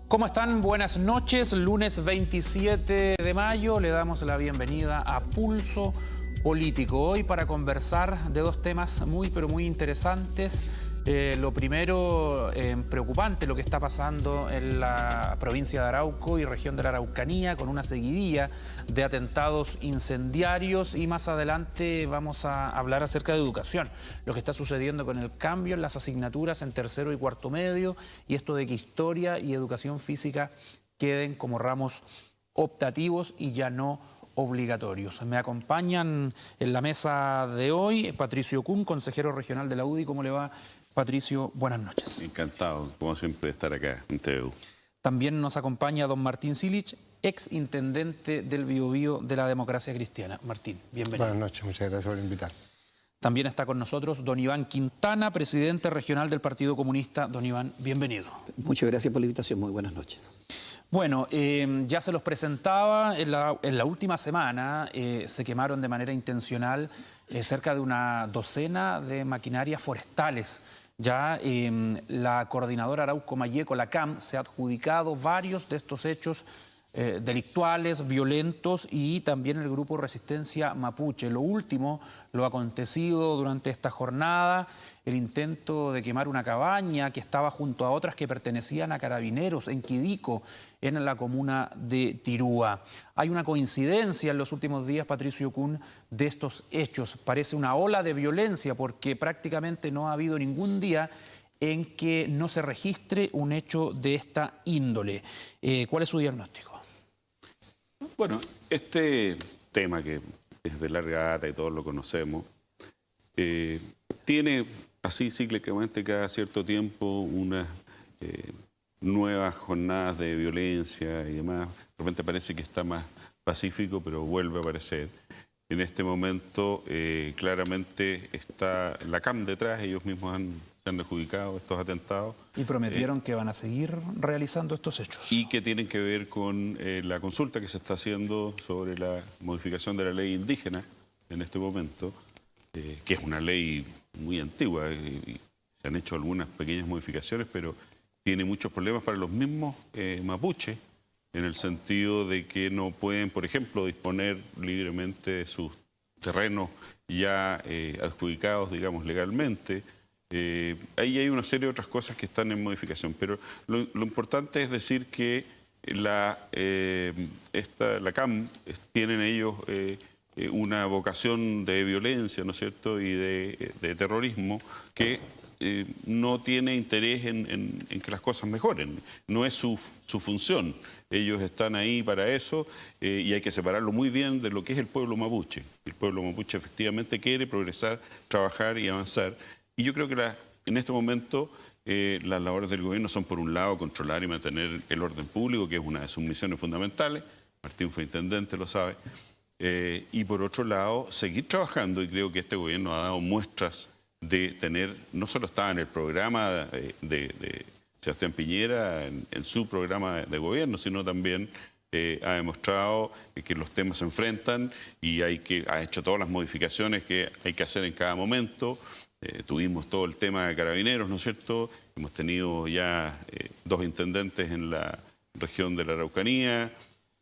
¿Cómo están? Buenas noches. Lunes 27 de mayo le damos la bienvenida a Pulso Político. Hoy para conversar de dos temas muy muy interesantes. Lo primero, preocupante lo que está pasando en la provincia de Arauco y región de la Araucanía, con una seguidilla de atentados incendiarios, y más adelante vamos a hablar acerca de educación, lo que está sucediendo con el cambio en las asignaturas en tercero y cuarto medio, y esto de que historia y educación física queden como ramos optativos y ya no obligatorios. Me acompañan en la mesa de hoy Patricio Kuhn, consejero regional de la UDI. ¿Cómo le va, Patricio? Buenas noches. Encantado, como siempre, de estar acá en TVU. También nos acompaña don Martín Silich, ex intendente del Biobío de la Democracia Cristiana. Martín, bienvenido. Buenas noches, muchas gracias por invitar. También está con nosotros don Iván Quintana, presidente regional del Partido Comunista. Don Iván, bienvenido. Muchas gracias por la invitación, muy buenas noches. Bueno, ya se los presentaba, en la última semana se quemaron de manera intencional cerca de una docena de maquinarias forestales. Ya la coordinadora Arauco Mayeco, la CAM, se ha adjudicado varios de estos hechos delictuales, violentos, y también el grupo Resistencia Mapuche. Lo último, lo acontecido durante esta jornada, el intento de quemar una cabaña que estaba junto a otras que pertenecían a Carabineros en Quidico, en la comuna de Tirúa. Hay una coincidencia en los últimos días, Patricio Kuhn, de estos hechos. Parece una ola de violencia porque prácticamente no ha habido ningún día en que no se registre un hecho de esta índole. ¿Cuál es su diagnóstico? Bueno, este tema, que es de larga data y todos lo conocemos, tiene así cíclicamente cada cierto tiempo unas nuevas jornadas de violencia y demás. De repente parece que está más pacífico, pero vuelve a aparecer. En este momento claramente está la CAM detrás, ellos mismos se han adjudicado estos atentados. Y prometieron que van a seguir realizando estos hechos. Y que tienen que ver con la consulta que se está haciendo sobre la modificación de la ley indígena en este momento, que es una ley muy antigua, y se han hecho algunas pequeñas modificaciones, pero tiene muchos problemas para los mismos mapuches, en el sentido de que no pueden, por ejemplo, disponer libremente de sus terrenos ya adjudicados, digamos, legalmente. Ahí hay una serie de otras cosas que están en modificación, pero lo importante es decir que la CAM, tienen ellos una vocación de violencia, ¿no es cierto?, y de terrorismo, que no tiene interés en que las cosas mejoren. No es su función. Ellos están ahí para eso, y hay que separarlo muy bien de lo que es el pueblo mapuche. El pueblo mapuche efectivamente quiere progresar, trabajar y avanzar. Y yo creo que en este momento las labores del gobierno son, por un lado, controlar y mantener el orden público, que es una de sus misiones fundamentales. Martín fue intendente, lo sabe. Y por otro lado, seguir trabajando, y creo que este gobierno ha dado muestras de tener, no solo estaba en el programa de Sebastián Piñera, en su programa de gobierno, sino también ha demostrado que los temas se enfrentan y ha hecho todas las modificaciones que hay que hacer en cada momento. Tuvimos todo el tema de Carabineros, ¿no es cierto? Hemos tenido ya dos intendentes en la región de la Araucanía,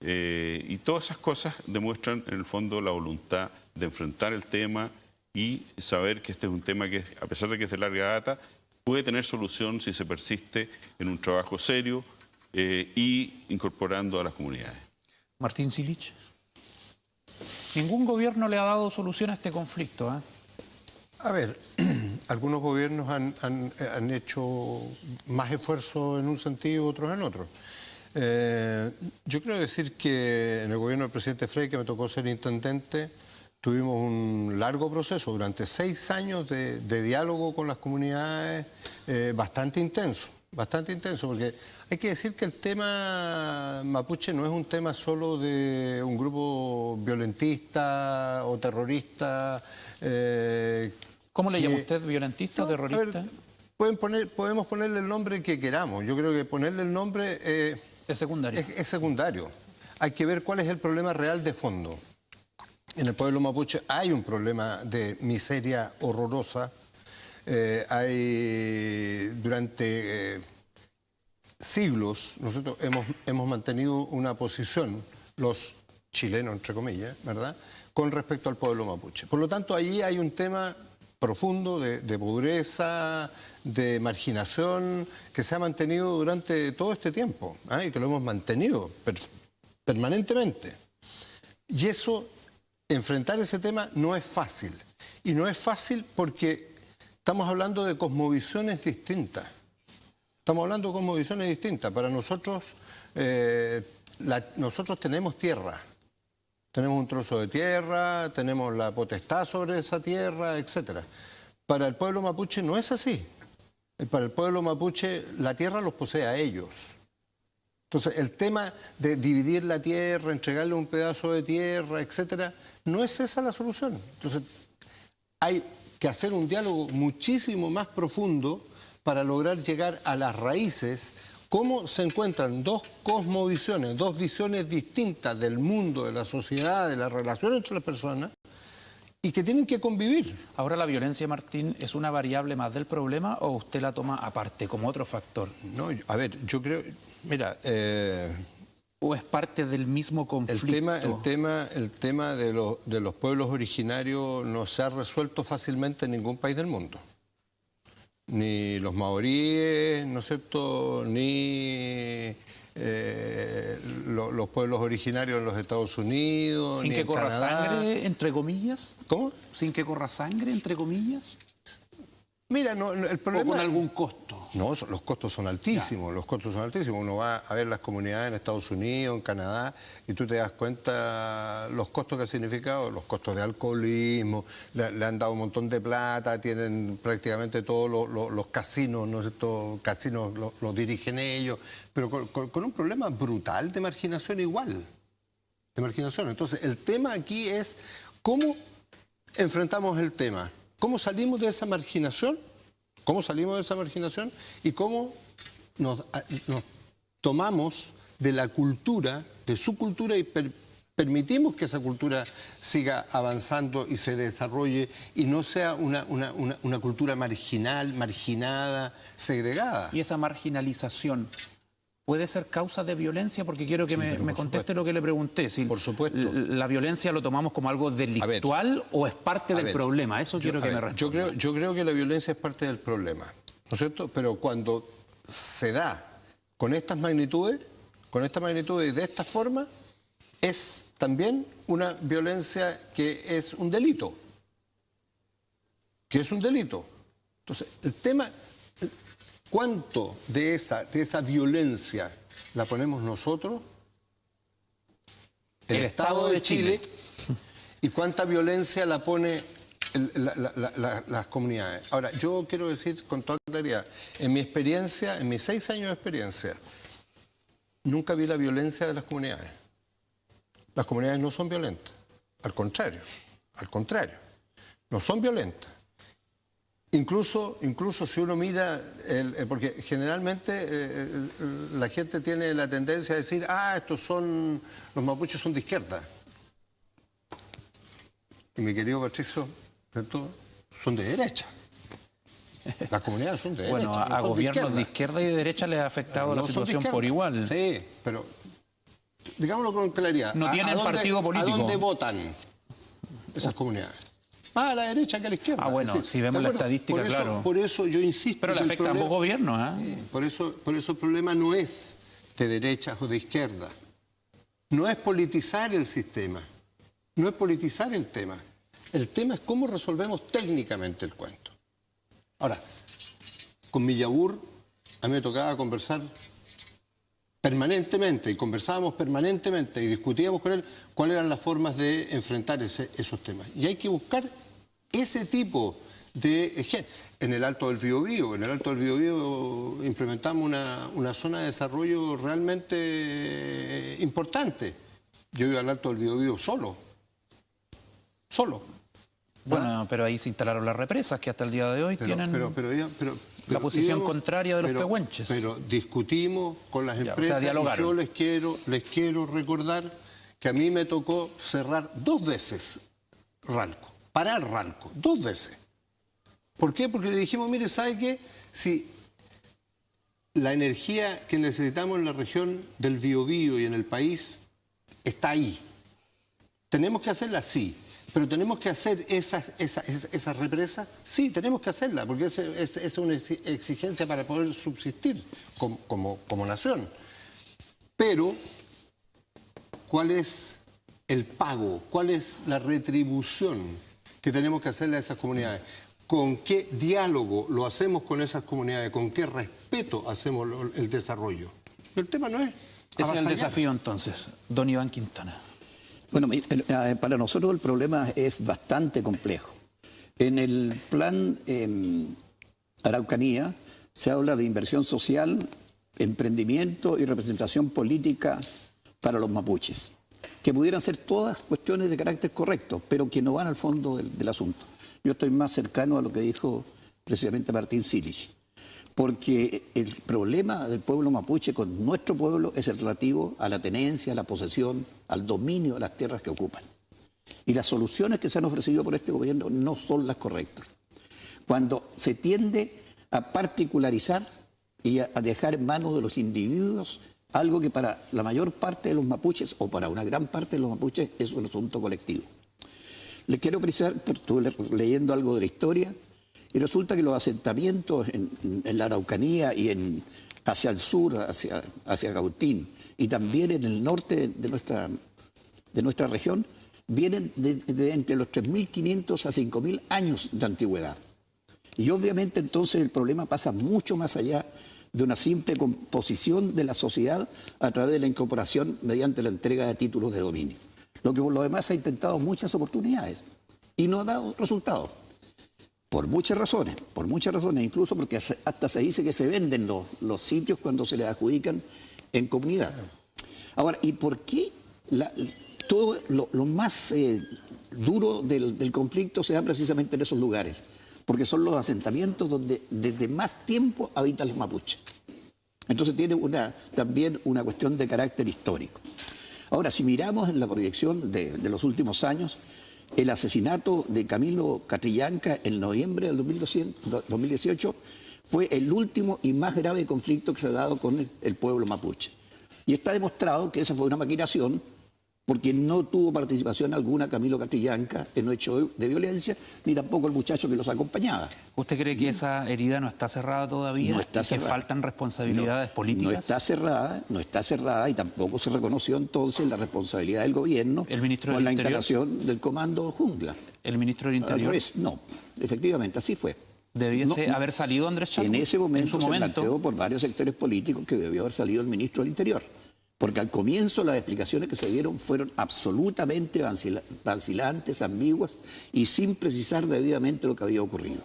y todas esas cosas demuestran en el fondo la voluntad de enfrentar el tema y saber que este es un tema que, a pesar de que es de larga data, puede tener solución si se persiste en un trabajo serio y incorporando a las comunidades. Martín Silich. Ningún gobierno le ha dado solución a este conflicto, ¿eh? A ver, algunos gobiernos han hecho más esfuerzo en un sentido, otros en otro. Yo quiero decir que en el gobierno del presidente Frey, que me tocó ser intendente, tuvimos un largo proceso, durante 6 años de diálogo con las comunidades, bastante intenso, porque hay que decir que el tema mapuche no es un tema solo de un grupo violentista o terrorista ¿Cómo le llama usted? ¿Violentista o No, terrorista? a ver, podemos ponerle el nombre que queramos. Yo creo que ponerle el nombre Es secundario. es secundario. Hay que ver cuál es el problema real de fondo. En el pueblo mapuche hay un problema de miseria horrorosa. Durante siglos nosotros hemos mantenido una posición, los chilenos, entre comillas, ¿verdad?, con respecto al pueblo mapuche. Por lo tanto, allí hay un tema profundo de pobreza, de marginación, que se ha mantenido durante todo este tiempo, y que lo hemos mantenido permanentemente. Y eso, enfrentar ese tema no es fácil. Y no es fácil porque estamos hablando de cosmovisiones distintas. Estamos hablando de cosmovisiones distintas. Para nosotros, nosotros tenemos tierra. Tenemos un trozo de tierra, tenemos la potestad sobre esa tierra, etc. Para el pueblo mapuche no es así. Para el pueblo mapuche la tierra los posee a ellos. Entonces el tema de dividir la tierra, entregarle un pedazo de tierra, etc., no es esa la solución. Entonces hay que hacer un diálogo muchísimo más profundo para lograr llegar a las raíces. Cómo se encuentran dos cosmovisiones, dos visiones distintas del mundo, de la sociedad, de la relación entre las personas, y que tienen que convivir. Ahora, ¿la violencia, Martín, es una variable más del problema o usted la toma aparte, como otro factor? No, a ver, yo creo, mira... ¿O es parte del mismo conflicto? El tema de los pueblos originarios no se ha resuelto fácilmente en ningún país del mundo. Ni los maoríes, ¿no es cierto?, ni los pueblos originarios en los Estados Unidos, ¿Sin ni que en corra Canadá. sangre, entre comillas? ¿Cómo? ¿Sin que corra sangre, entre comillas? Mira, el problema... ¿O con algún costo? No, los costos son altísimos, los costos son altísimos. Uno va a ver las comunidades en Estados Unidos, en Canadá, y tú te das cuenta los costos que ha significado, los costos de alcoholismo, le han dado un montón de plata, tienen prácticamente todos los casinos, ¿no es cierto? Casinos los dirigen ellos, pero con un problema brutal de marginación igual, de marginación. Entonces, el tema aquí es cómo enfrentamos el tema, cómo salimos de esa marginación. ¿Cómo salimos de esa marginación? Y cómo nos tomamos de la cultura, de su cultura, y permitimos que esa cultura siga avanzando y se desarrolle y no sea una cultura marginada, segregada. ¿Y esa marginalización puede ser causa de violencia? Porque quiero que me conteste lo que le pregunté. Si por supuesto. ¿La violencia lo tomamos como algo delictual o es parte del problema? Eso quiero que me responda. Yo creo que la violencia es parte del problema, ¿no es cierto? Pero cuando se da con estas magnitudes y de esta forma, es también una violencia que es un delito. Entonces, el tema... ¿Cuánto de esa violencia la ponemos nosotros, el Estado de Chile, y cuánta violencia la pone las comunidades? Ahora, yo quiero decir con toda claridad, en mi experiencia, en mis 6 años de experiencia, nunca vi la violencia de las comunidades. Las comunidades no son violentas, al contrario, no son violentas. Incluso si uno mira, porque generalmente la gente tiene la tendencia a decir, los mapuches son de izquierda. Y mi querido Patricio, son de derecha. Las comunidades son de derecha. Bueno, a gobiernos de izquierda y de derecha les ha afectado la situación por igual. Sí, pero digámoslo con claridad. No tienen partido político. ¿A dónde votan esas comunidades? Más a la derecha que a la izquierda. Bueno, si vemos la estadística, claro. Por eso yo insisto. Pero le afecta a ambos gobiernos, Sí, por eso el problema no es de derechas o de izquierda. No es politizar el sistema. No es politizar el tema. El tema es cómo resolvemos técnicamente el cuento. Ahora, con Millabur a mí me tocaba conversar permanentemente, y conversábamos permanentemente y discutíamos con él cuáles eran las formas de enfrentar esos temas. Y hay que buscar ese tipo de... En el Alto del Biobío, implementamos una zona de desarrollo realmente importante. Yo iba al Alto del Biobío solo. Bueno, pero ahí se instalaron las represas que hasta el día de hoy tienen la posición contraria de los pehuenches. Pero discutimos con las empresas y yo les quiero recordar que a mí me tocó cerrar 2 veces Ralco, parar Ralco, 2 veces. ¿Por qué? Porque le dijimos, mire, ¿sabe qué? Si la energía que necesitamos en la región del Biobío y en el país está ahí. ¿Tenemos que hacerla? Sí. ¿Pero tenemos que hacer esa represa? Sí, tenemos que hacerla, porque es una exigencia para poder subsistir como nación. Pero, ¿cuál es el pago? ¿Cuál es la retribución que tenemos que hacerle a esas comunidades? ¿Con qué diálogo lo hacemos con esas comunidades? ¿Con qué respeto hacemos el desarrollo? El tema no es ese es el desafío entonces, don Iván Quintana. Bueno, para nosotros el problema es bastante complejo. En el plan Araucanía se habla de inversión social, emprendimiento y representación política para los mapuches, que pudieran ser todas cuestiones de carácter correcto, pero que no van al fondo del asunto. Yo estoy más cercano a lo que dijo precisamente Martín Silich, porque el problema del pueblo mapuche con nuestro pueblo es el relativo a la tenencia, a la posesión, al dominio de las tierras que ocupan. Y las soluciones que se han ofrecido por este gobierno no son las correctas. Cuando se tiende a particularizar y a dejar en manos de los individuos algo que para la mayor parte de los mapuches o para una gran parte de los mapuches es un asunto colectivo. Les quiero precisar, estuve leyendo algo de la historia, y resulta que los asentamientos en la Araucanía y hacia el sur, hacia Cautín, y también en el norte de nuestra región, vienen de entre los 3.500 a 5.000 años de antigüedad. Y obviamente entonces el problema pasa mucho más allá de una simple composición de la sociedad a través de la incorporación mediante la entrega de títulos de dominio. Lo que por lo demás ha intentado muchas oportunidades y no ha dado resultados. Por muchas razones, incluso porque hasta se dice que se venden los sitios cuando se les adjudican en comunidad. Ahora, ¿y por qué todo lo más duro del conflicto se da precisamente en esos lugares? Porque son los asentamientos donde desde más tiempo habitan los mapuches. Entonces tiene también una cuestión de carácter histórico. Ahora, si miramos en la proyección de los últimos años, el asesinato de Camilo Catrillanca en noviembre del 2018 fue el último y más grave conflicto que se ha dado con el pueblo mapuche. Y está demostrado que esa fue una maquinación porque no tuvo participación alguna Camilo Catrillanca en un hecho de violencia, ni tampoco el muchacho que los acompañaba. ¿Usted cree que esa herida no está cerrada todavía? No está cerrada. ¿Que faltan responsabilidades políticas? No está cerrada y tampoco se reconoció entonces la responsabilidad del gobierno con la instalación del comando Jungla. ¿El ministro del Interior? No, efectivamente, así fue. ¿Debiese haber salido Andrés Chadwick? En ese momento se planteó por varios sectores políticos que debió haber salido el ministro del Interior. Porque al comienzo las explicaciones que se dieron fueron absolutamente vacilantes, ambiguas y sin precisar debidamente lo que había ocurrido.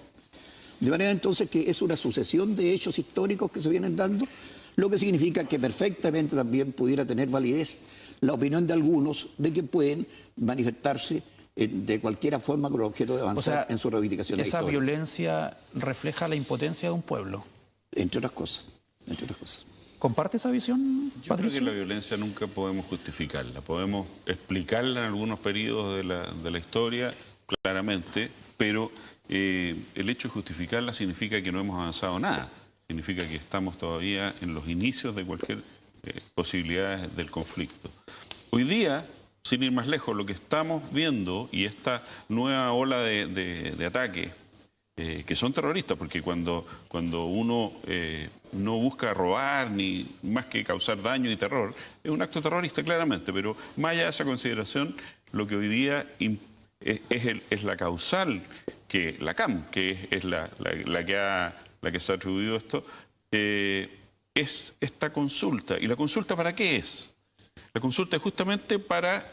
De manera entonces que es una sucesión de hechos históricos que se vienen dando, lo que significa que perfectamente también pudiera tener validez la opinión de algunos de que pueden manifestarse de cualquier forma con el objeto de avanzar en su reivindicación histórica. ¿Esa violencia refleja la impotencia de un pueblo? Entre otras cosas, entre otras cosas. ¿Comparte esa visión, Yo Patricio? creo que la violencia nunca podemos justificarla. Podemos explicarla en algunos periodos de la historia, claramente, pero el hecho de justificarla significa que no hemos avanzado nada. Significa que estamos todavía en los inicios de cualquier posibilidad del conflicto. Hoy día, sin ir más lejos, lo que estamos viendo y esta nueva ola de ataque, que son terroristas, porque cuando uno no busca robar ni más que causar daño y terror, es un acto terrorista claramente, pero más allá de esa consideración, lo que hoy día es la causal, que la CAM, que es la que se ha atribuido esto, es esta consulta. ¿Y la consulta para qué es? La consulta es justamente para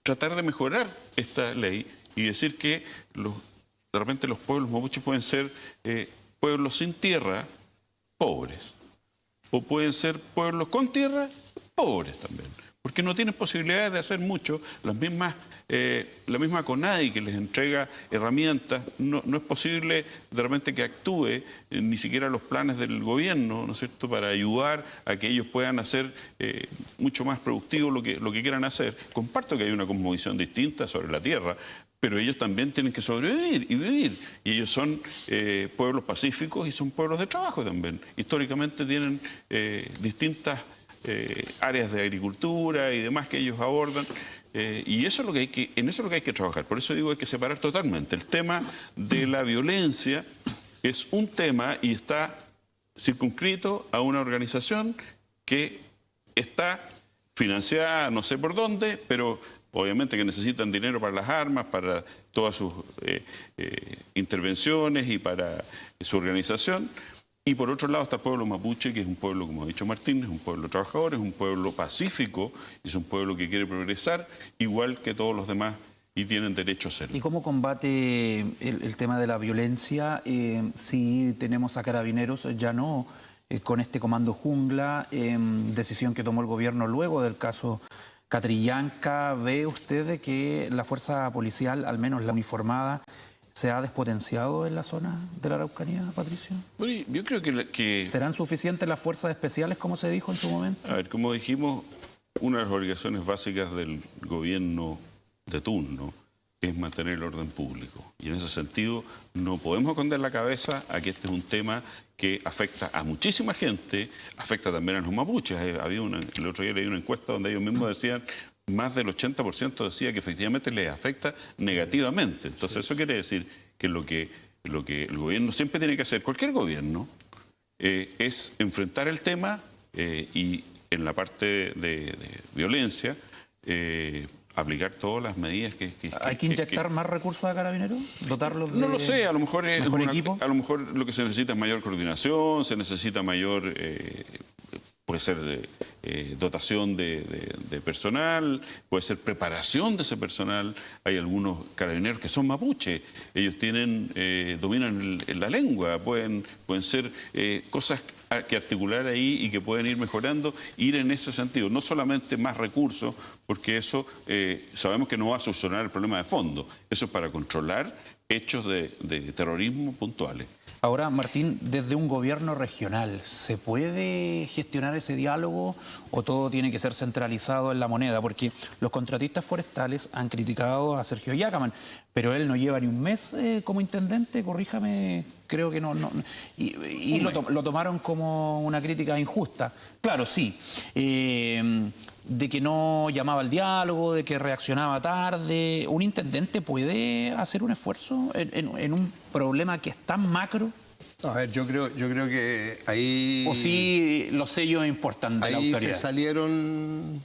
tratar de mejorar esta ley y decir que de repente los pueblos mapuches pueden ser pueblos sin tierra, pobres. O pueden ser pueblos con tierra, pobres también. porque no tienen posibilidades de hacer mucho. La misma CONADI que les entrega herramientas, no es posible de repente que actúe ni siquiera los planes del gobierno, ¿no es cierto?, para ayudar a que ellos puedan hacer mucho más productivo lo que quieran hacer. Comparto que hay una cosmovisión distinta sobre la tierra, pero ellos también tienen que sobrevivir y vivir. Y ellos son pueblos pacíficos y son pueblos de trabajo también. Históricamente tienen distintas áreas de agricultura y demás que ellos abordan. Y eso es lo que en eso es lo que hay que trabajar. Por eso digo que hay que separar totalmente. El tema de la violencia es un tema y está circunscrito a una organización que está financiada no sé por dónde, pero obviamente que necesitan dinero para las armas, para todas sus intervenciones y para su organización. Y por otro lado está el pueblo mapuche, que es un pueblo, como ha dicho Martín, es un pueblo trabajador, es un pueblo pacífico, es un pueblo que quiere progresar, igual que todos los demás, y tienen derecho a hacerlo. ¿Y cómo combate el tema de la violencia? Si tenemos a Carabineros, ya no con este comando jungla, decisión que tomó el gobierno luego del caso Catrillanca. ¿Ve usted de que la fuerza policial, al menos la uniformada, se ha despotenciado en la zona de la Araucanía, Patricio? Bueno, yo creo que... ¿Serán suficientes las fuerzas especiales, como se dijo en su momento? A ver, como dijimos, una de las obligaciones básicas del gobierno de turno es mantener el orden público. Y en ese sentido no podemos esconder la cabeza a que este es un tema que afecta a muchísima gente, afecta también a los mapuches. El otro día leí una encuesta donde ellos mismos decían, más del 80% decía que efectivamente les afecta negativamente. Entonces eso quiere decir que lo que el gobierno siempre tiene que hacer, cualquier gobierno, es enfrentar el tema y en la parte de violencia, aplicar todas las medidas que ¿Hay que inyectar más recursos a Carabineros? ¿Dotarlos de no lo sé, a lo mejor equipo? A lo mejor lo que se necesita es mayor coordinación, se necesita mayor, puede ser dotación de personal, puede ser preparación de ese personal. Hay algunos carabineros que son mapuche, ellos dominan la lengua, pueden ser cosas que articular ahí y que pueden ir mejorando, ir en ese sentido. No solamente más recursos, porque eso sabemos que no va a solucionar el problema de fondo. Eso es para controlar hechos de terrorismo puntuales. Ahora, Martín, desde un gobierno regional, ¿se puede gestionar ese diálogo o todo tiene que ser centralizado en la moneda? Porque los contratistas forestales han criticado a Sergio Yacamán, pero él no lleva ni un mes como intendente, corríjame, creo que no. Y lo tomaron como una crítica injusta. Claro, sí, de que no llamaba al diálogo, de que reaccionaba tarde. ¿Un intendente puede hacer un esfuerzo en un problema que es tan macro? A ver, yo creo que ahí... ¿O sí los sellos importan de la autoridad? Ahí se salieron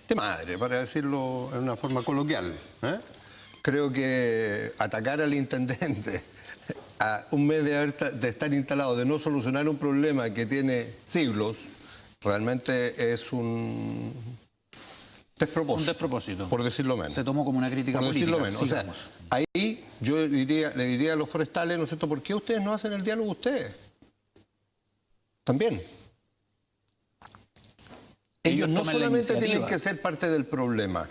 de madre, para decirlo en una forma coloquial. Creo que atacar al intendente a un mes de estar instalado, de no solucionar un problema que tiene siglos, realmente es un despropósito. Un despropósito. Por decirlo menos. Se tomó como una crítica política. Por decirlo menos. Sigamos. O sea, ahí yo le diría a los forestales, ¿no es cierto?, ¿por qué ustedes no hacen el diálogo ustedes? También. Ellos no solamente tienen que ser parte del problema.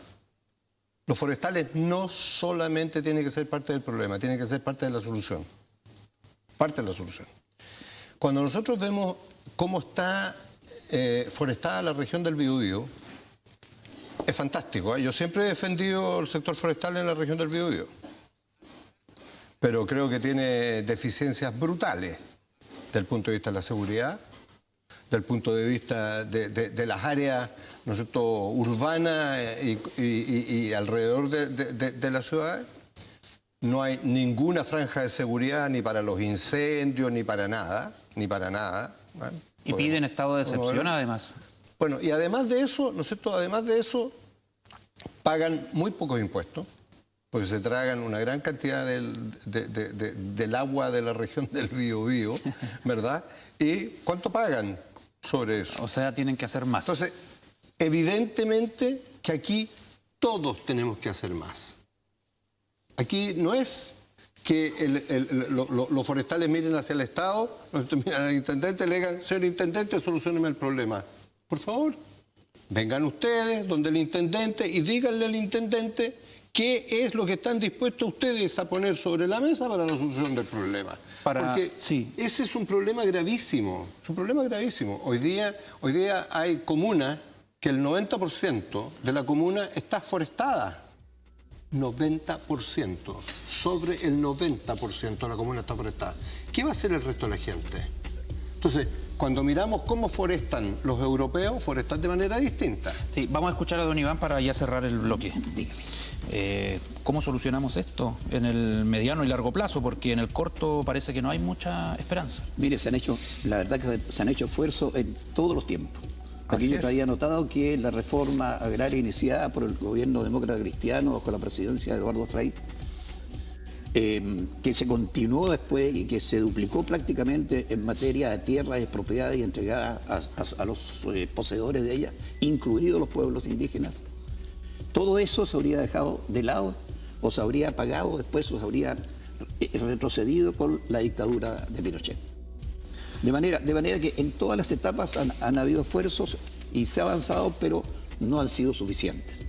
Los forestales no solamente tienen que ser parte del problema, tienen que ser parte de la solución. Parte de la solución. Cuando nosotros vemos cómo está forestada la región del Biobío, es fantástico. Yo siempre he defendido el sector forestal en la región del Biobío, pero creo que tiene deficiencias brutales desde el punto de vista de la seguridad, del punto de vista de las áreas, ¿no es cierto?, urbanas y alrededor de la ciudad. No hay ninguna franja de seguridad ni para los incendios, ni para nada, ¿vale? Y piden estado de excepción, además. Bueno, y además de eso, ¿no es cierto?, además de eso, pagan muy pocos impuestos, porque se tragan una gran cantidad del agua de la región del Biobío, ¿verdad? ¿Y cuánto pagan sobre eso? O sea, tienen que hacer más. Entonces, evidentemente que aquí todos tenemos que hacer más. Aquí no es que los forestales miren hacia el Estado, miran al intendente y le digan, señor intendente, solucióneme el problema. Por favor. Vengan ustedes donde el intendente y díganle al intendente qué es lo que están dispuestos ustedes a poner sobre la mesa para la solución del problema. Porque ese es un problema gravísimo, es un problema gravísimo. Hoy día hay comunas que el 90% de la comuna está forestada. 90%, sobre el 90% de la comuna está forestada. ¿Qué va a hacer el resto de la gente? Entonces, cuando miramos cómo forestan los europeos, forestan de manera distinta. Sí, vamos a escuchar a don Iván para ya cerrar el bloque. Dígame. ¿Cómo solucionamos esto en el mediano y largo plazo? Porque en el corto parece que no hay mucha esperanza. Mire, la verdad que se han hecho esfuerzos en todos los tiempos. Aquí yo había notado que la reforma agraria iniciada por el gobierno demócrata cristiano bajo la presidencia de Eduardo Frei, que se continuó después y que se duplicó prácticamente en materia de tierras expropiadas y entregadas a los poseedores de ellas, incluidos los pueblos indígenas. Todo eso se habría dejado de lado o se habría apagado después o se habría retrocedido con la dictadura de Pinochet. De manera que en todas las etapas han habido esfuerzos y se ha avanzado, pero no han sido suficientes.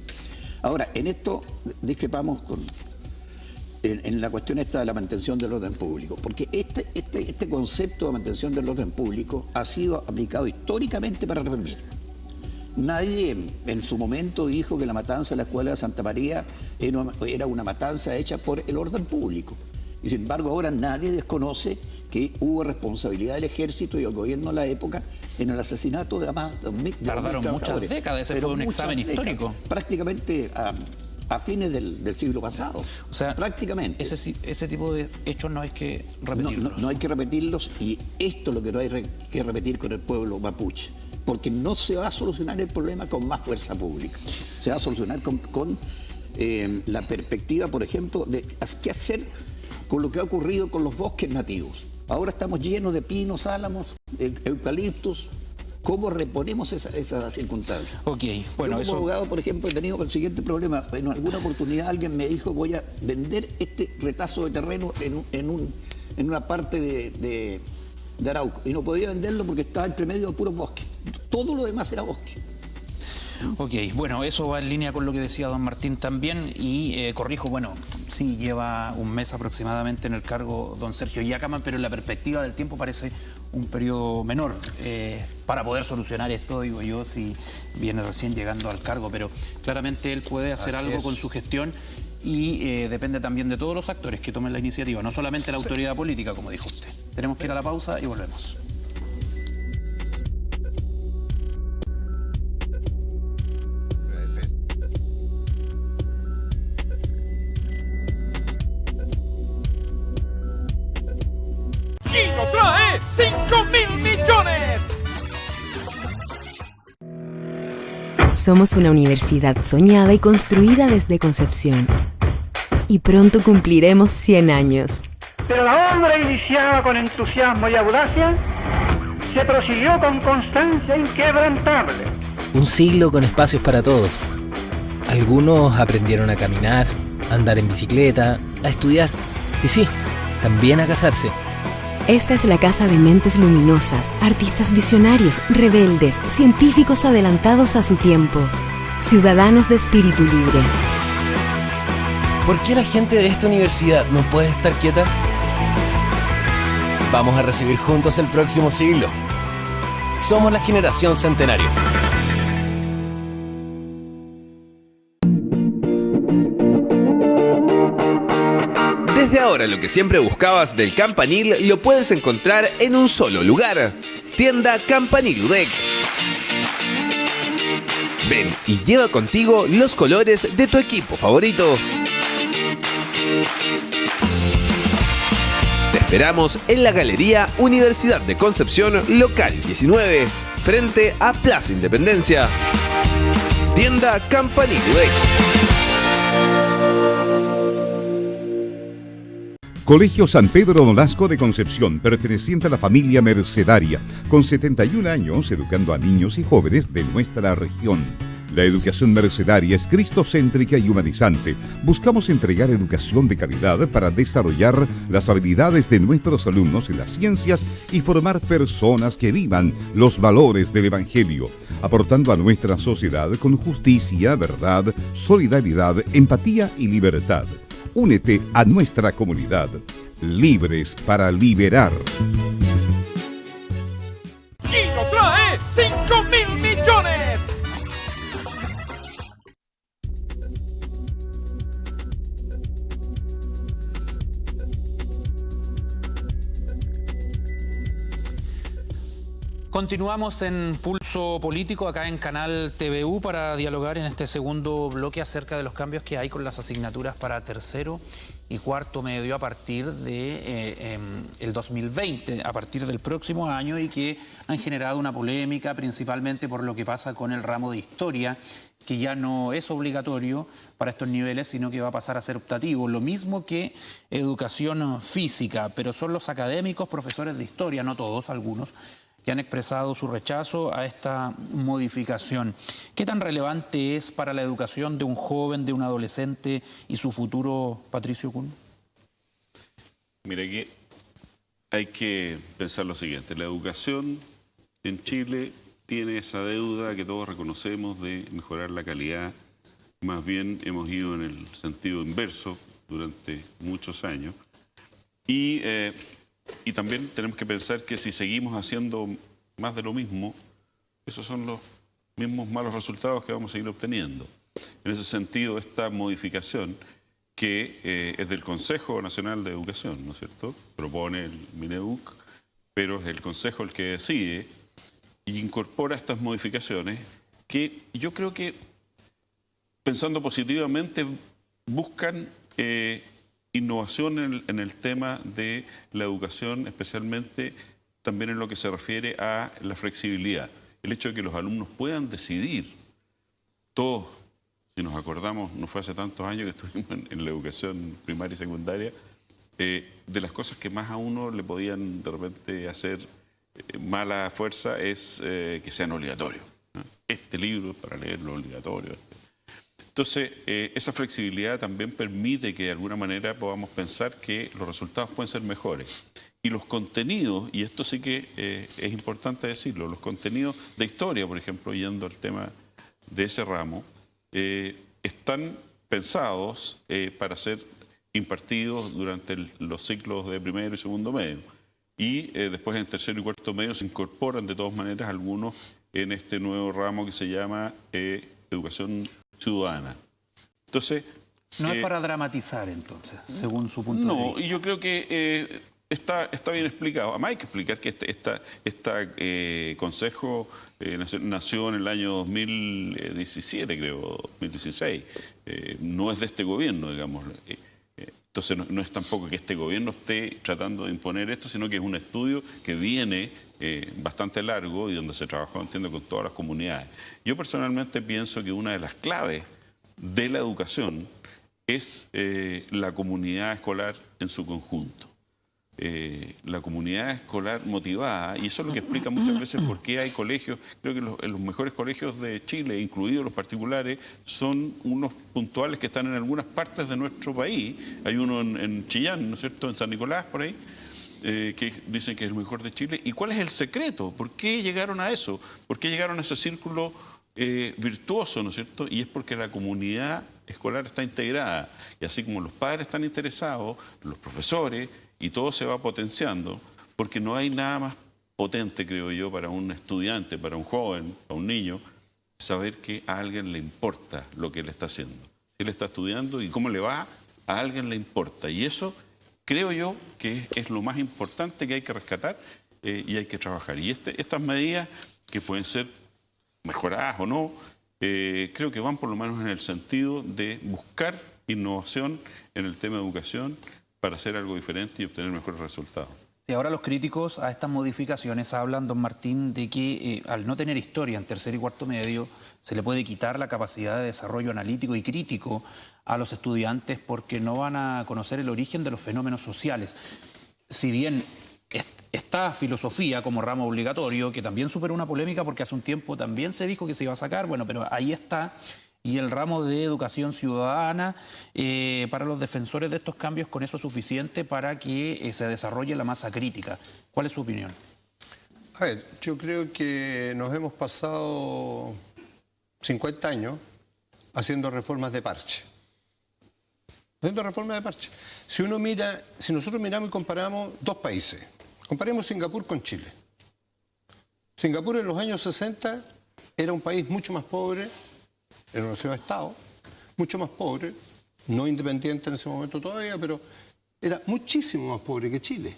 Ahora, en esto discrepamos en la cuestión esta de la mantención del orden público, porque este concepto de mantención del orden público ha sido aplicado históricamente para reprimir. Nadie en su momento dijo que la matanza de la escuela de Santa María era una matanza hecha por el orden público. Y sin embargo ahora nadie desconoce que hubo responsabilidad del ejército y del gobierno de la época en el asesinato de más de 2.000 Tardaron muchas décadas, ese fue un examen histórico. Prácticamente a fines del siglo pasado. O sea, prácticamente. Ese tipo de hechos no hay que repetirlos. No hay que repetirlos, y esto es lo que no hay que repetir con el pueblo mapuche. Porque no se va a solucionar el problema con más fuerza pública. Se va a solucionar con la perspectiva, por ejemplo, de qué hacer con lo que ha ocurrido con los bosques nativos. Ahora estamos llenos de pinos, álamos, eucaliptos. ¿Cómo reponemos esa circunstancia? Ok, bueno, yo como abogado, por ejemplo, he tenido el siguiente problema. En alguna oportunidad alguien me dijo: voy a vender este retazo de terreno en una parte de Arauco, y no podía venderlo porque estaba entre medio de puros bosques. Todo lo demás era bosque. Ok, bueno, eso va en línea con lo que decía don Martín también, y corrijo, bueno, sí, lleva un mes aproximadamente en el cargo don Sergio Yacaman, pero en la perspectiva del tiempo parece un periodo menor para poder solucionar esto, digo yo, si viene recién llegando al cargo, pero claramente él puede hacer algo con su gestión, y depende también de todos los actores que tomen la iniciativa, no solamente la autoridad política, como dijo usted. Tenemos que ir a la pausa y volvemos. Kino trae 5.000 millones. Somos una universidad soñada y construida desde concepción. Y pronto cumpliremos 100 años. Pero la obra iniciada con entusiasmo y audacia se prosiguió con constancia inquebrantable. Un siglo con espacios para todos. Algunos aprendieron a caminar, a andar en bicicleta, a estudiar y sí, también a casarse. Esta es la casa de mentes luminosas, artistas visionarios, rebeldes, científicos adelantados a su tiempo, ciudadanos de espíritu libre. ¿Por qué la gente de esta universidad no puede estar quieta? Vamos a recibir juntos el próximo siglo. Somos la generación centenario. Desde ahora lo que siempre buscabas del Campanil lo puedes encontrar en un solo lugar. Tienda Campanil UDEC. Ven y lleva contigo los colores de tu equipo favorito. Te esperamos en la Galería Universidad de Concepción, local 19, frente a Plaza Independencia. Tienda Campanil UDEC. Colegio San Pedro Nolasco de Concepción, perteneciente a la familia mercedaria, con 71 años educando a niños y jóvenes de nuestra región. La educación mercedaria es cristocéntrica y humanizante. Buscamos entregar educación de calidad para desarrollar las habilidades de nuestros alumnos en las ciencias y formar personas que vivan los valores del Evangelio, aportando a nuestra sociedad con justicia, verdad, solidaridad, empatía y libertad. Únete a nuestra comunidad. Libres para liberar. Kino trae 5.000 millones. Continuamos en Pulso Político, acá en Canal TVU, para dialogar en este segundo bloque acerca de los cambios que hay con las asignaturas para tercero y cuarto medio a partir de el 2020, a partir del próximo año, y que han generado una polémica principalmente por lo que pasa con el ramo de historia, que ya no es obligatorio para estos niveles, sino que va a pasar a ser optativo. Lo mismo que educación física, pero son los académicos, profesores de historia, no todos, algunos, que han expresado su rechazo a esta modificación. ¿Qué tan relevante es para la educación de un joven, de un adolescente y su futuro, Patricio Kuhn? Mira, que hay que pensar lo siguiente. La educación en Chile tiene esa deuda que todos reconocemos de mejorar la calidad. Más bien hemos ido en el sentido inverso durante muchos años. Y también tenemos que pensar que si seguimos haciendo más de lo mismo, esos son los mismos malos resultados que vamos a seguir obteniendo. En ese sentido, esta modificación, que es del Consejo Nacional de Educación, ¿no es cierto? Propone el Mineduc, pero es el Consejo el que decide y incorpora estas modificaciones que yo creo que, pensando positivamente, buscan innovación en el tema de la educación, especialmente también en lo que se refiere a la flexibilidad. El hecho de que los alumnos puedan decidir. Todos, si nos acordamos, no fue hace tantos años que estuvimos en la educación primaria y secundaria, de las cosas que más a uno le podían de repente hacer mala fuerza es que sean obligatorios, ¿no? Este libro para leerlo obligatorio. Entonces, esa flexibilidad también permite que de alguna manera podamos pensar que los resultados pueden ser mejores. Y los contenidos, y esto sí que es importante decirlo, los contenidos de historia, por ejemplo, yendo al tema de ese ramo, están pensados para ser impartidos durante los ciclos de primero y segundo medio. Y después en tercero y cuarto medio se incorporan de todas maneras algunos en este nuevo ramo que se llama educación ciudadana. Entonces, no es para dramatizar, entonces, según su punto de vista. No, y yo creo que está bien explicado. Además hay que explicar que este consejo nació en el año 2017, creo, 2016. No es de este gobierno, digamos. Entonces no es tampoco que este gobierno esté tratando de imponer esto, sino que es un estudio que viene bastante largo y donde se trabajó, entiendo, con todas las comunidades. Yo personalmente pienso que una de las claves de la educación es la comunidad escolar en su conjunto. La comunidad escolar motivada, y eso es lo que explica muchas veces por qué hay colegios, creo que los mejores colegios de Chile, incluidos los particulares, son unos puntuales que están en algunas partes de nuestro país. Hay uno en Chillán, ¿no es cierto?, en San Nicolás, por ahí, que dicen que es el mejor de Chile. ¿Y cuál es el secreto? ¿Por qué llegaron a eso? ¿Por qué llegaron a ese círculo virtuoso, ¿no es cierto? Y es porque la comunidad escolar está integrada. Y así como los padres están interesados, los profesores, y todo se va potenciando, porque no hay nada más potente, creo yo, para un estudiante, para un joven, para un niño, saber que a alguien le importa lo que él está haciendo. Él está estudiando y cómo le va, a alguien le importa. Y eso creo yo que es lo más importante que hay que rescatar y hay que trabajar. Y estas medidas, que pueden ser mejoradas o no, creo que van por lo menos en el sentido de buscar innovación en el tema de educación para hacer algo diferente y obtener mejores resultados. Y ahora los críticos a estas modificaciones hablan, don Martín, de que al no tener historia en tercer y cuarto medio, se le puede quitar la capacidad de desarrollo analítico y crítico a los estudiantes porque no van a conocer el origen de los fenómenos sociales. Si bien Está filosofía como ramo obligatorio, que también superó una polémica porque hace un tiempo también se dijo que se iba a sacar, bueno, pero ahí está. Y el ramo de educación ciudadana, para los defensores de estos cambios, con eso es suficiente para que se desarrolle la masa crítica. ¿Cuál es su opinión? A ver, yo creo que nos hemos pasado 50 años haciendo reformas de parche. Haciendo reformas de parche. Si nosotros miramos y comparamos dos países, comparemos Singapur con Chile. Singapur en los años 60 era un país mucho más pobre, era una ciudad-estado, mucho más pobre, no independiente en ese momento todavía, pero era muchísimo más pobre que Chile.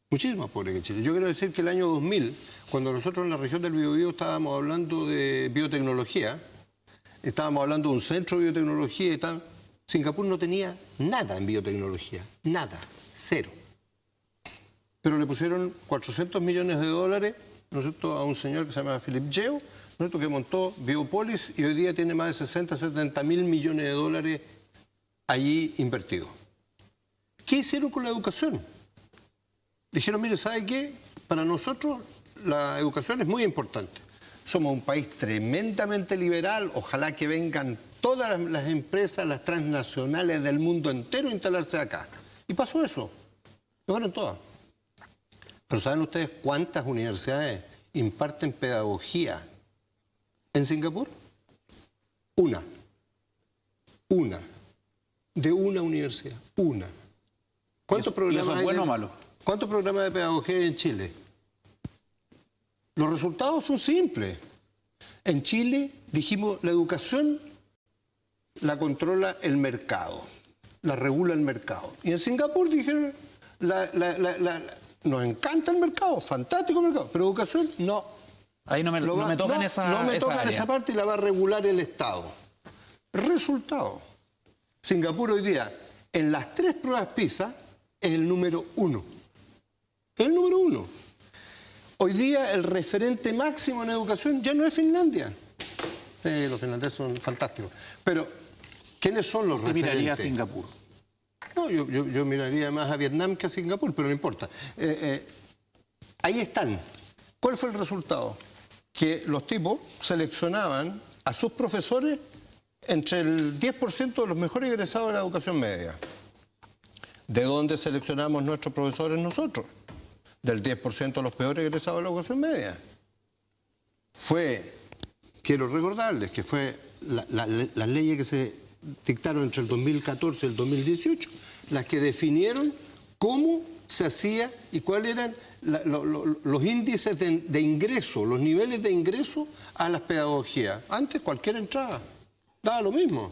Muchísimo más pobre que Chile. Yo quiero decir que el año 2000, cuando nosotros en la región del Biobío estábamos hablando de biotecnología, estábamos hablando de un centro de biotecnología y tal, Singapur no tenía nada en biotecnología, nada, cero. Pero le pusieron 400 millones de dólares, ¿no es cierto?, a un señor que se llama Philip Yeo, ¿no es cierto?, que montó Biopolis y hoy día tiene más de 60, 70 mil millones de dólares allí invertidos. ¿Qué hicieron con la educación? Dijeron, mire, ¿sabe qué? Para nosotros la educación es muy importante. Somos un país tremendamente liberal, ojalá que vengan todas las empresas, las transnacionales del mundo entero a instalarse acá. Y pasó eso. Lo fueron todas. Pero ¿saben ustedes cuántas universidades imparten pedagogía en Singapur? Una. Una. De una universidad. Una. ¿Cuántos programas ¿Y eso es bueno o malo? ¿Cuántos programas de pedagogía hay en Chile? Los resultados son simples. En Chile, dijimos, la educación la controla el mercado, la regula el mercado. Y en Singapur dijeron, nos encanta el mercado, fantástico el mercado, pero educación no. Ahí no me tocan esa parte y la va a regular el Estado. Resultado. Singapur hoy día, en las 3 pruebas PISA, es el número 1. El número 1. Hoy día el referente máximo en educación ya no es Finlandia. Los finlandeses son fantásticos. Pero, ¿quiénes son los referentes? ¿Usted miraría a Singapur? No, yo miraría más a Vietnam que a Singapur, pero no importa. Ahí están. ¿Cuál fue el resultado? Que los tipos seleccionaban a sus profesores entre el 10% de los mejores egresados de la educación media. ¿De dónde seleccionamos nuestros profesores nosotros? Del 10% de los peores egresados de la educación media. Quiero recordarles que fue las leyes que se dictaron entre el 2014 y el 2018, las que definieron cómo se hacía y cuáles eran los índices de ingreso, los niveles de ingreso a las pedagogías. Antes cualquier entrada daba lo mismo.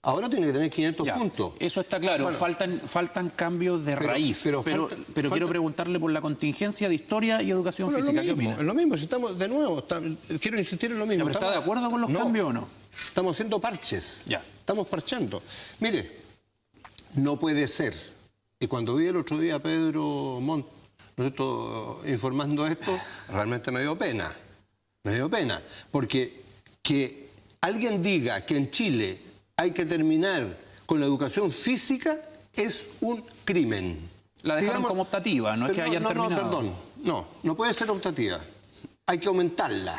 Ahora tiene que tener 500 puntos. Eso está claro. Bueno, faltan cambios de raíz. Pero quiero preguntarle por la contingencia de historia y educación física. ¿Qué opina? Es lo mismo. Si estamos, de nuevo, quiero insistir en lo mismo. ¿Está de acuerdo con los cambios o no? Estamos haciendo parches. Ya. Estamos parchando. Mire, no puede ser. Y cuando vi el otro día a Pedro Montt, ¿no es cierto?, informando esto, realmente me dio pena. Me dio pena. Porque que alguien diga que en Chile hay que terminar con la educación física es un crimen. La dejaron como optativa, no es que hayan terminado. No puede ser optativa. Hay que aumentarla.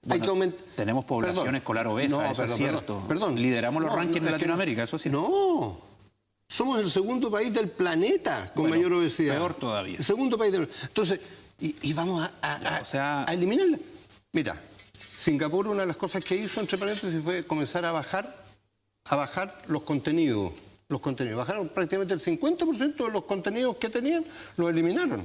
Bueno, tenemos población escolar obesa, eso es cierto. Lideramos los rankings de Latinoamérica, eso sí. No, somos el segundo país del planeta con mayor obesidad. Peor todavía. El segundo país del planeta. Entonces, y vamos a eliminarla. Mira, Singapur, una de las cosas que hizo, entre paréntesis, fue comenzar a bajar los contenidos. Bajaron prácticamente el 50% de los contenidos que tenían, los eliminaron.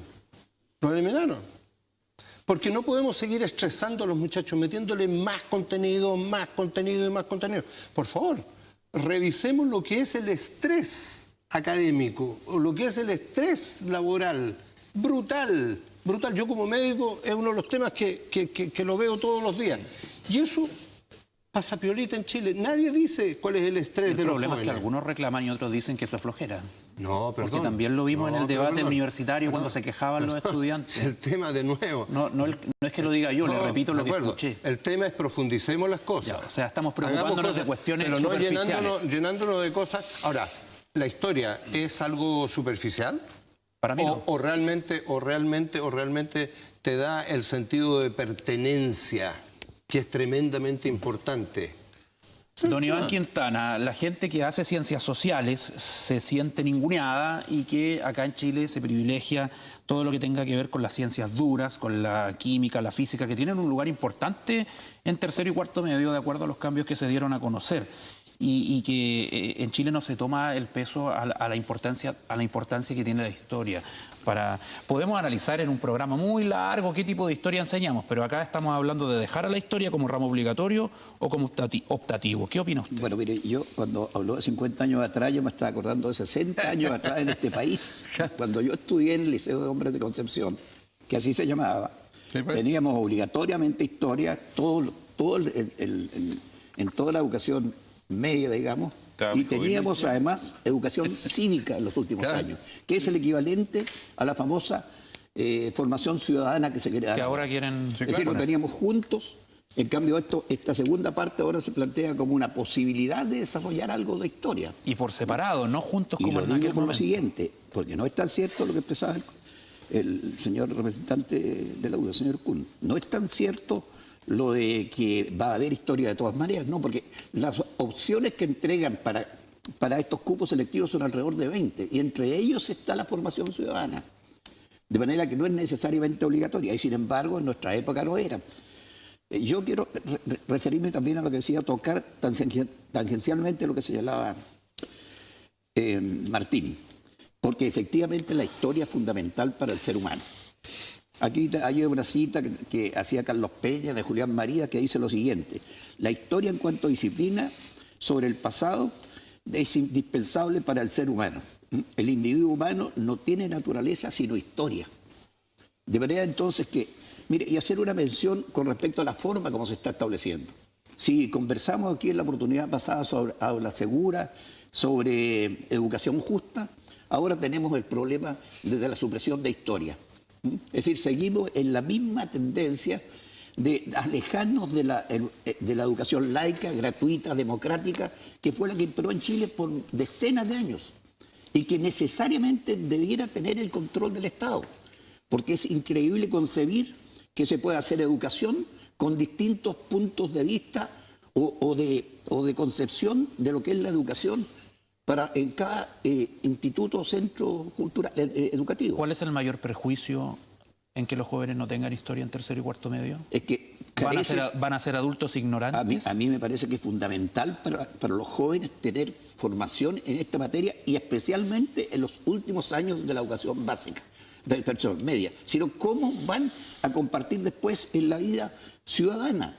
Porque no podemos seguir estresando a los muchachos, metiéndole más contenido y más contenido. Por favor, revisemos lo que es el estrés académico, o lo que es el estrés laboral. Brutal. Yo como médico es uno de los temas que lo veo todos los días. Y eso pasa piolita en Chile. Nadie dice cuál es el estrés de los jóvenes. El problema es que algunos reclaman y otros dicen que eso es flojera. No, perdón. Porque también lo vimos en el debate universitario cuando se quejaban los estudiantes. El tema, de nuevo. No es que lo diga yo, le repito lo que escuché. El tema es profundicemos las cosas. Ya, o sea, estamos preocupándonos de cuestiones superficiales. Llenándonos de cosas. Ahora, ¿la historia es algo superficial? Para mí no. o realmente te da el sentido de pertenencia, que es tremendamente importante. Don Iván Quintana, la gente que hace ciencias sociales se siente ninguneada y que acá en Chile se privilegia todo lo que tenga que ver con las ciencias duras, con la química, la física, que tienen un lugar importante en tercero y cuarto medio de acuerdo a los cambios que se dieron a conocer. Y que en Chile no se toma el peso a la importancia que tiene la historia. Podemos analizar en un programa muy largo qué tipo de historia enseñamos, pero acá estamos hablando de dejar a la historia como ramo obligatorio o como optativo. ¿Qué opina usted? Bueno, mire, yo cuando habló de 50 años atrás, yo me estaba acordando de 60 años atrás en este país. Cuando yo estudié en el Liceo de Hombres de Concepción, que así se llamaba, teníamos obligatoriamente historia, en toda la educación media, digamos, y teníamos además educación cívica en los últimos años, que es el equivalente a la famosa formación ciudadana que se quiere dar. Que ahora quieren... Es decir, lo teníamos juntos. En cambio, esta segunda parte ahora se plantea como una posibilidad de desarrollar algo de historia. Y por separado, no juntos como en aquel momento. Y lo digo por lo siguiente, porque no es tan cierto lo que expresaba el señor representante de la UDA, el señor Kuhn. No es tan cierto lo de que va a haber historia de todas maneras, no, porque las opciones que entregan para estos cupos selectivos son alrededor de 20, y entre ellos está la formación ciudadana, de manera que no es necesariamente obligatoria, y sin embargo en nuestra época lo era. Yo quiero referirme también a lo que decía, tocar tangencialmente lo que señalaba Martín, porque efectivamente la historia es fundamental para el ser humano. Aquí hay una cita que hacía Carlos Peña de Julián María que dice lo siguiente: la historia en cuanto a disciplina sobre el pasado es indispensable para el ser humano. El individuo humano no tiene naturaleza sino historia. De manera entonces que, mire, y hacer una mención con respecto a la forma como se está estableciendo. Si conversamos aquí en la oportunidad pasada sobre aula segura, sobre educación justa, ahora tenemos el problema de la supresión de historia. Es decir, seguimos en la misma tendencia de alejarnos de la educación laica, gratuita, democrática, que fue la que imperó en Chile por decenas de años y que necesariamente debiera tener el control del Estado, porque es increíble concebir que se pueda hacer educación con distintos puntos de vista o de concepción de lo que es la educación en cada instituto o centro cultural educativo. ¿Cuál es el mayor prejuicio en que los jóvenes no tengan historia en tercero y cuarto medio? Es que ¿Van a ser adultos ignorantes? A mí me parece que es fundamental para los jóvenes tener formación en esta materia, y especialmente en los últimos años de la educación básica, media, sino cómo van a compartir después en la vida ciudadana,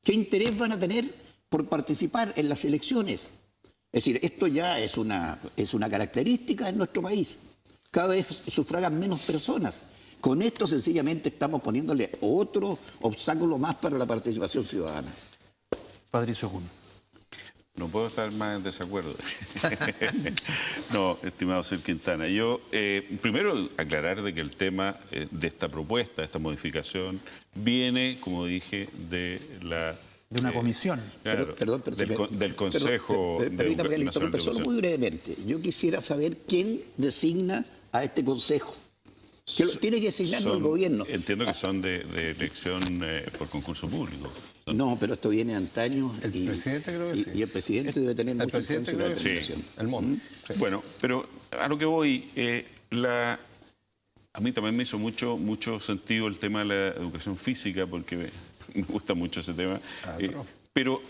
qué interés van a tener por participar en las elecciones. Es decir, esto ya es una característica en nuestro país. Cada vez sufragan menos personas. Con esto sencillamente estamos poniéndole otro obstáculo más para la participación ciudadana. Patricio Kuhn. No puedo estar más en desacuerdo. No, estimado señor Quintana. Yo, primero, aclarar de que el tema de esta propuesta, de esta modificación, viene, como dije, de una comisión. Claro, del Consejo Permítame que le interrumpa solo muy brevemente. Yo quisiera saber quién designa a este Consejo. Que lo tiene que designarlo el gobierno. Entiendo que son de elección por concurso público. No, pero esto viene de antaño. El presidente creo que sí. Y el presidente debe tener mucha influencia en la determinación. El mundo. Sí. Bueno, pero a lo que voy, a mí también me hizo mucho sentido el tema de la educación física, porque me gusta mucho ese tema. Pero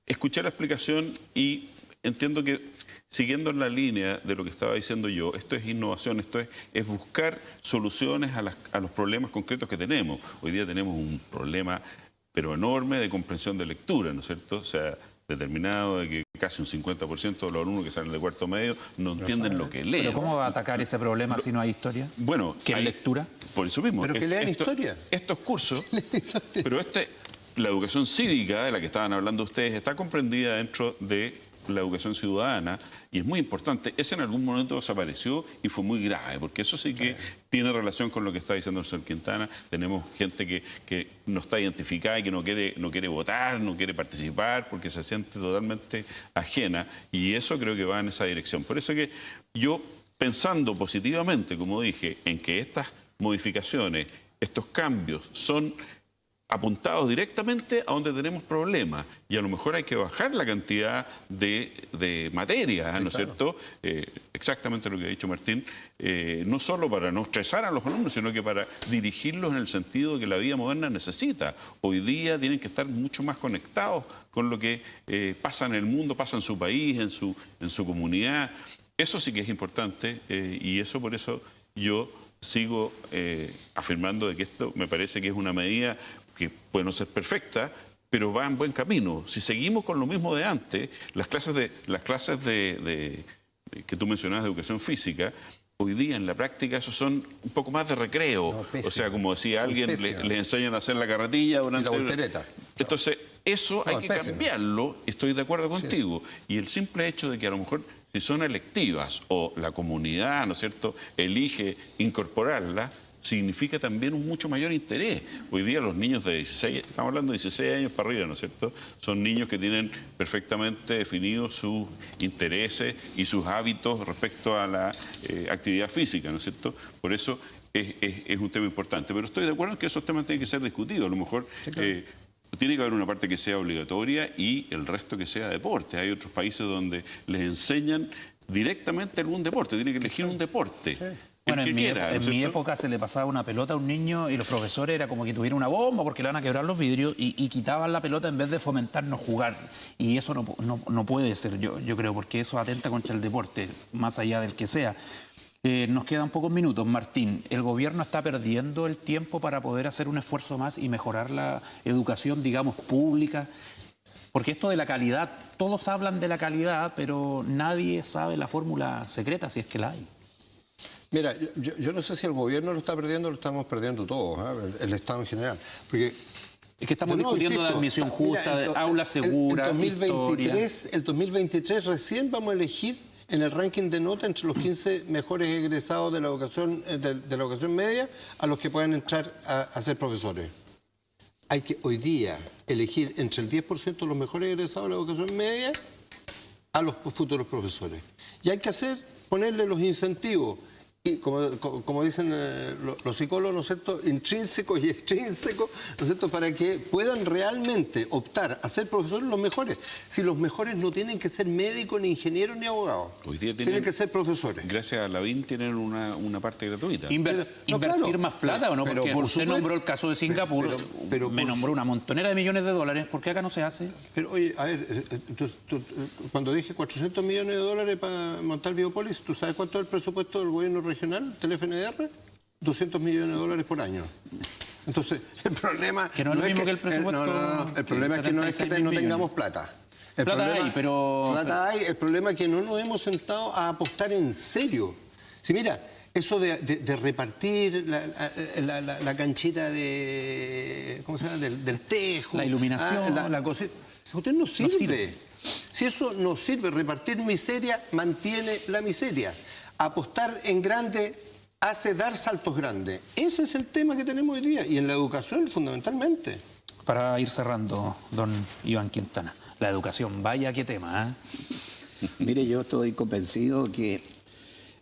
escuché la explicación y entiendo que, siguiendo en la línea de lo que estaba diciendo yo, esto es innovación, esto es buscar soluciones a los problemas concretos que tenemos. Hoy día tenemos un problema, pero enorme, de comprensión de lectura, ¿no es cierto? O sea, determinado de que casi un 50% de los alumnos que salen de cuarto medio no entienden lo que leen. ¿Pero cómo va a atacar ese problema si no hay historia? Bueno, ¿qué hay lectura? Por eso mismo. Pero que lean historia. Estos cursos, pero la educación cívica de la que estaban hablando ustedes está comprendida dentro de la educación ciudadana, y es muy importante. Ese en algún momento desapareció y fue muy grave, porque eso sí que tiene relación con lo que está diciendo el señor Quintana. Tenemos gente que no está identificada y que no quiere votar, no quiere participar, porque se siente totalmente ajena, y eso creo que va en esa dirección. Por eso que yo pensando positivamente, como dije, en que estas modificaciones, estos cambios son apuntados directamente a donde tenemos problemas, y a lo mejor hay que bajar la cantidad de materia, ¿no es cierto? Exactamente lo que ha dicho Martín, no solo para no estresar a los alumnos, sino que para dirigirlos en el sentido que la vida moderna necesita. Hoy día tienen que estar mucho más conectados con lo que pasa en el mundo, pasa en su país, en su comunidad. Eso sí que es importante, y eso por eso yo sigo afirmando de que esto me parece que es una medida que puede no ser perfecta, pero va en buen camino. Si seguimos con lo mismo de antes, las clases que tú mencionabas de educación física, hoy día en la práctica eso son un poco más de recreo. O sea, como decía alguien, les enseñan a hacer la carretilla durante... Y la voltereta. Entonces, eso hay que cambiarlo, estoy de acuerdo contigo. Y el simple hecho de que a lo mejor, si son electivas o la comunidad, ¿no es cierto?, elige incorporarla, significa también un mucho mayor interés. Hoy día los niños de 16, estamos hablando de 16 años para arriba, ¿no es cierto?, son niños que tienen perfectamente definidos sus intereses y sus hábitos respecto a la actividad física, ¿no es cierto? Por eso es un tema importante. Pero estoy de acuerdo en que esos temas tienen que ser discutidos. A lo mejor tiene que haber una parte que sea obligatoria y el resto que sea deporte. Hay otros países donde les enseñan directamente algún deporte, tiene que elegir un deporte. Sí. Bueno, en mi época se le pasaba una pelota a un niño y los profesores era como que tuviera una bomba porque le van a quebrar los vidrios y quitaban la pelota en vez de fomentarnos jugar. Y eso no puede ser, yo creo, porque eso atenta contra el deporte, más allá del que sea. Nos quedan pocos minutos, Martín. ¿El gobierno está perdiendo el tiempo para poder hacer un esfuerzo más y mejorar la educación, digamos, pública? Porque esto de la calidad, todos hablan de la calidad, pero nadie sabe la fórmula secreta, si es que la hay. Mira, yo no sé si el gobierno lo está perdiendo o lo estamos perdiendo todos, el Estado en general. Porque es que estamos discutiendo de admisión justa, de aula segura, el 2023 recién vamos a elegir en el ranking de nota entre los 15 mejores egresados de la educación media a los que puedan entrar a ser profesores. Hay que hoy día elegir entre el 10% de los mejores egresados de la educación media a los futuros profesores. Y hay que ponerle los incentivos. Y como dicen los psicólogos, ¿no es cierto?, intrínsecos y extrínsecos, ¿no es cierto?, para que puedan realmente optar a ser profesores los mejores. Si los mejores no tienen que ser médicos, ni ingenieros, ni abogados. Hoy día tienen que ser profesores. Gracias a Lavín tienen una parte gratuita. ¿Invertir más plata o no? Porque usted nombró el caso de Singapur, me nombró una montonera de millones de dólares. ¿Por qué acá no se hace? Pero oye, a ver, cuando dije 400 millones de dólares para montar Biopolis, ¿tú sabes cuánto es el presupuesto del gobierno regional, del FNDR? 200 millones de dólares por año. Entonces, el problema... Que no es lo mismo que el presupuesto... No. El problema es que no es que no tengamos plata. Plata hay. El problema es que no nos hemos sentado a apostar en serio. Si mira, eso de repartir la canchita ¿cómo se llama?, del tejo. La iluminación. La cosita. Eso no sirve. Si eso no sirve, repartir miseria mantiene la miseria. Apostar en grande hace dar saltos grandes. Ese es el tema que tenemos hoy día, y en la educación fundamentalmente. Para ir cerrando, don Iván Quintana, la educación, vaya qué tema, ¿eh? Mire, yo estoy convencido que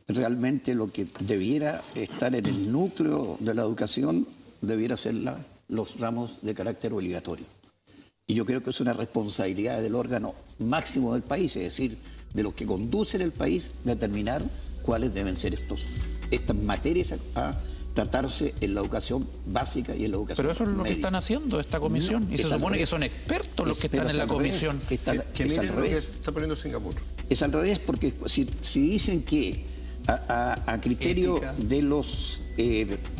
realmente lo que debiera estar en el núcleo de la educación debiera ser los ramos de carácter obligatorio. Y yo creo que es una responsabilidad del órgano máximo del país, es decir, de los que conducen el país, determinar cuáles deben ser estas materias a tratarse en la educación básica y en la educación media. Pero eso es lo que están haciendo esta comisión, y se supone que son expertos los que están en la comisión. Es al revés. Está poniendo Singapur. Es al revés, porque si dicen que a criterio de los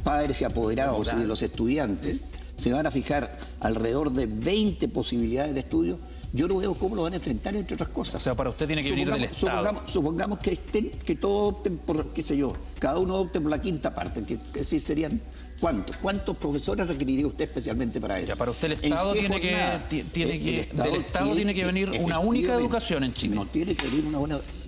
padres y apoderados y de los estudiantes se van a fijar alrededor de 20 posibilidades de estudio, yo no veo cómo lo van a enfrentar, entre otras cosas. O sea, para usted tiene que venir del Estado. Supongamos que todos opten por, qué sé yo, cada uno opte por la quinta parte, que es decir, serían ¿cuántos profesores requeriría usted especialmente para eso? Ya, para usted el Estado tiene que venir una única educación en Chile. No tiene que venir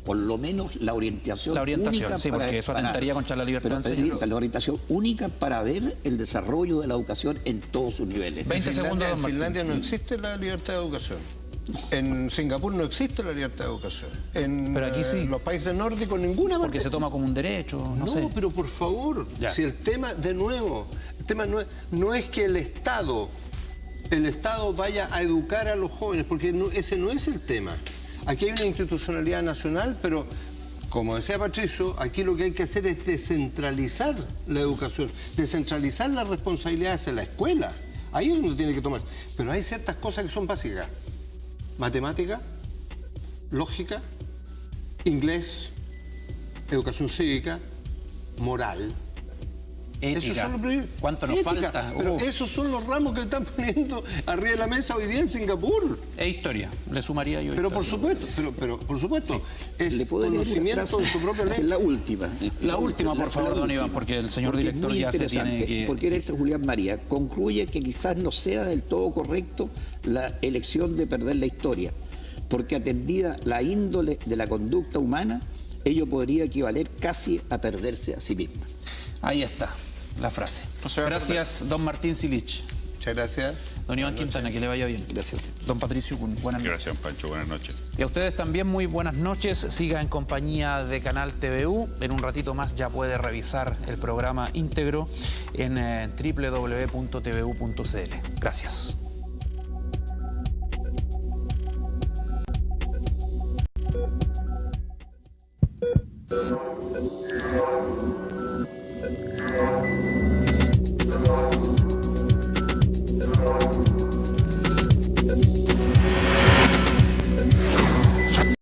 por lo menos la orientación única, sí, porque eso atentaría contra la libertad de enseñanza. La orientación única para ver el desarrollo de la educación en todos sus niveles. 20 segundos. En Finlandia no existe la libertad de educación. En Singapur no existe la libertad de educación. Pero aquí sí. Los países nórdicos ninguna Porque se toma como un derecho, no sé. pero por favor, Ya. si el tema, de nuevo, el tema no es que el Estado vaya a educar a los jóvenes, porque ese no es el tema. Aquí hay una institucionalidad nacional, pero como decía Patricio, aquí lo que hay que hacer es descentralizar la educación, descentralizar las responsabilidades en la escuela. Ahí es donde tiene que tomar. Pero hay ciertas cosas que son básicas. Matemática, lógica, inglés, educación cívica, moral. Ética. Esos son los ¿Cuánto nos falta? Pero esos son los ramos que le están poniendo arriba de la mesa hoy día en Singapur. Es historia, le sumaría yo. Pero por historia. supuesto, pero por supuesto, es ¿Le puedo leer una conocimiento frase? de su propia ley. Es la última. La última, por favor, la don Iván, última. porque el señor Porque es director muy ya se tiene interesante, que... Porque este Julián María concluye que quizás no sea del todo correcto la elección de perder la historia, porque atendida la índole de la conducta humana, ello podría equivaler casi a perderse a sí misma. Ahí está la frase. Gracias, don Martín Silich. Muchas gracias. Don Iván Quintana, que le vaya bien. Gracias a usted. Don Patricio Kun, buenas noches. Gracias, Pancho. Buenas noches. Y a ustedes también muy buenas noches. Siga en compañía de Canal TVU. En un ratito más ya puede revisar el programa íntegro en www.tvu.cl. Gracias.